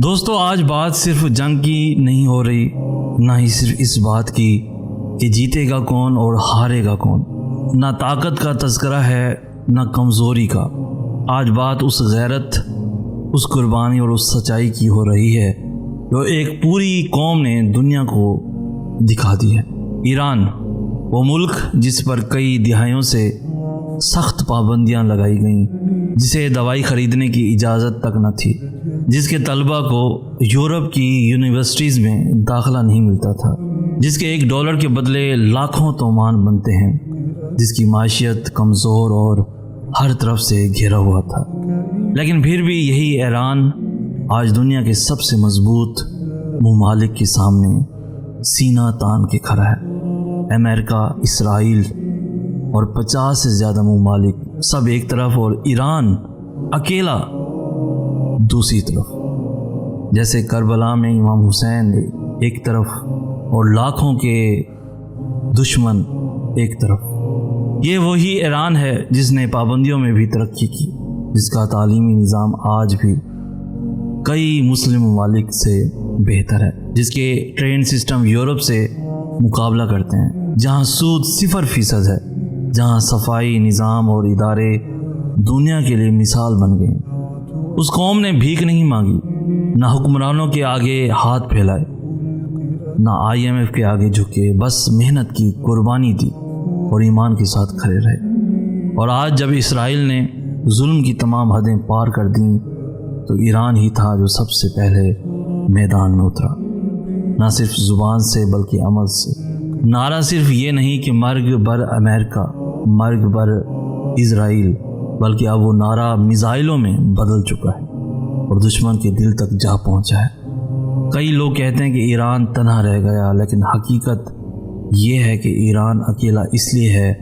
دوستو آج بات صرف جنگ کی نہیں ہو رہی، نہ ہی صرف اس بات کی کہ جیتے گا کون اور ہارے گا کون، نہ طاقت کا تذکرہ ہے نہ کمزوری کا۔ آج بات اس غیرت، اس قربانی اور اس سچائی کی ہو رہی ہے جو ایک پوری قوم نے دنیا کو دکھا دی ہے۔ ایران، وہ ملک جس پر کئی دہائیوں سے سخت پابندیاں لگائی گئیں، جسے دوائی خریدنے کی اجازت تک نہ تھی، جس کے طلبہ کو یورپ کی یونیورسٹیز میں داخلہ نہیں ملتا تھا، جس کے $1 کے بدلے لاکھوں تومان بنتے ہیں، جس کی معیشت کمزور اور ہر طرف سے گھرا ہوا تھا، لیکن پھر بھی یہی ایران آج دنیا کے سب سے مضبوط ممالک کے سامنے سینہ تان کے کھڑا ہے۔ امریکہ، اسرائیل اور 50 سے زیادہ ممالک سب ایک طرف اور ایران اکیلا دوسری طرف، جیسے کربلا میں امام حسین ایک طرف اور لاکھوں کے دشمن ایک طرف۔ یہ وہی ایران ہے جس نے پابندیوں میں بھی ترقی کی، جس کا تعلیمی نظام آج بھی کئی مسلم ممالک سے بہتر ہے، جس کے ٹرین سسٹم یورپ سے مقابلہ کرتے ہیں، جہاں سود 0% ہے، جہاں صفائی نظام اور ادارے دنیا کے لیے مثال بن گئے۔ اس قوم نے بھیک نہیں مانگی، نہ حکمرانوں کے آگے ہاتھ پھیلائے، نہ IMF کے آگے جھکے، بس محنت کی، قربانی دی اور ایمان کے ساتھ کھڑے رہے۔ اور آج جب اسرائیل نے ظلم کی تمام حدیں پار کر دیں تو ایران ہی تھا جو سب سے پہلے میدان میں اترا، نہ صرف زبان سے بلکہ عمل سے۔ نعرہ صرف یہ نہیں کہ مرگ بر امریکہ، مرگ بر اسرائیل، بلکہ اب وہ نعرہ میزائلوں میں بدل چکا ہے اور دشمن کے دل تک جا پہنچا ہے۔ کئی لوگ کہتے ہیں کہ ایران تنہا رہ گیا، لیکن حقیقت یہ ہے کہ ایران اکیلا اس لیے ہے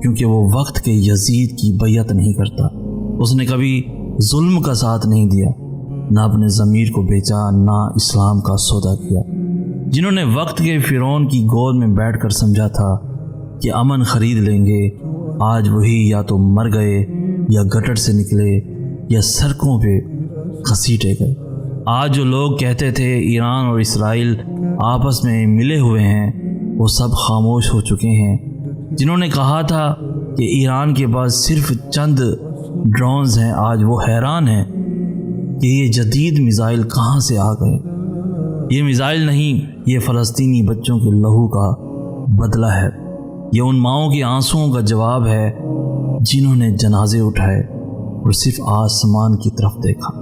کیونکہ وہ وقت کے یزید کی بیعت نہیں کرتا۔ اس نے کبھی ظلم کا ساتھ نہیں دیا، نہ اپنے ضمیر کو بیچا، نہ اسلام کا سودا کیا۔ جنہوں نے وقت کے فرعون کی گود میں بیٹھ کر سمجھا تھا کہ امن خرید لیں گے، آج وہی یا تو مر گئے یا گٹر سے نکلے یا سڑکوں پہ گھسیٹے گئے۔ آج جو لوگ کہتے تھے ایران اور اسرائیل آپس میں ملے ہوئے ہیں، وہ سب خاموش ہو چکے ہیں۔ جنہوں نے کہا تھا کہ ایران کے پاس صرف چند ڈرونز ہیں، آج وہ حیران ہیں کہ یہ جدید میزائل کہاں سے آ گئے۔ یہ میزائل نہیں، یہ فلسطینی بچوں کے لہو کا بدلہ ہے، یہ ان ماؤں کے آنسوؤں کا جواب ہے جنہوں نے جنازے اٹھائے اور صرف آسمان کی طرف دیکھا۔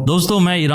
دوستو، میں ایران